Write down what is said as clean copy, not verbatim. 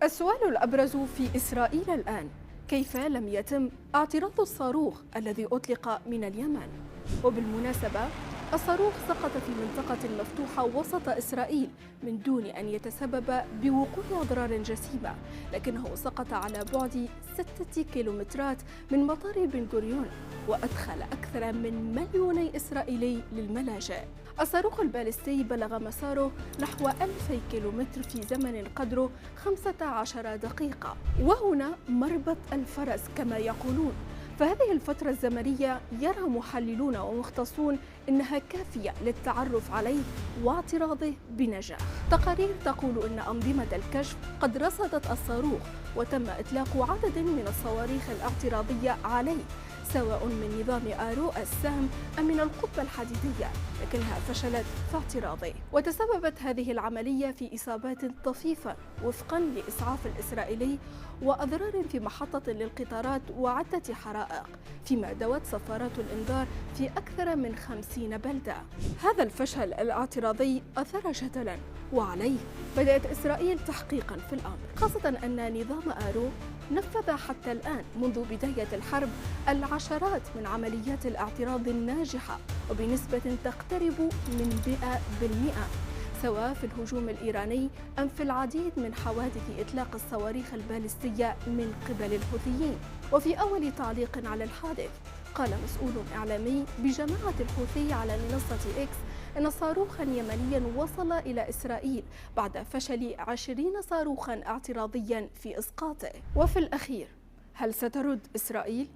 السؤال الأبرز في إسرائيل الآن: كيف لم يتم اعتراض الصاروخ الذي أطلق من اليمن؟ وبالمناسبة، الصاروخ سقط في منطقة مفتوحة وسط إسرائيل من دون أن يتسبب بوقوع أضرار جسيمة، لكنه سقط على بعد 6 كيلومترات من مطار بن غوريون وأدخل أكثر من 2 مليون إسرائيلي للملاجئ. الصاروخ البالستي بلغ مساره نحو 2000 كيلومتر في زمن قدره 15 دقيقة، وهنا مربط الفرس كما يقولون. فهذه الفترة الزمنية يرى محللون ومختصون إنها كافية للتعرف عليه واعتراضه بنجاح. تقارير تقول إن أنظمة الكشف قد رصدت الصاروخ وتم إطلاق عدد من الصواريخ الاعتراضية عليه، سواء من نظام آرو السهم أم من القبة الحديدية، لكنها فشلت في اعتراضه. وتسببت هذه العملية في إصابات طفيفة وفقا لإسعاف الإسرائيلي، وأضرار في محطة للقطارات وعدة حرائق، فيما دوت صفارات الإنذار في أكثر من 50 بلدة. هذا الفشل الاعتراضي أثار جدلا، وعليه بدأت إسرائيل تحقيقا في الأمر، خاصة أن نظام آرو نفذ حتى الآن منذ بداية الحرب العشرات من عمليات الاعتراض الناجحة وبنسبة تقترب من 100%، سواء في الهجوم الإيراني أم في العديد من حوادث إطلاق الصواريخ البالستية من قبل الحوثيين. وفي أول تعليق على الحادث، قال مسؤول إعلامي بجماعة الحوثي على منصة إكس إن صاروخا يمنيا وصل إلى إسرائيل بعد فشل 20 صاروخا اعتراضيا في إسقاطه. وفي الأخير، هل سترد إسرائيل؟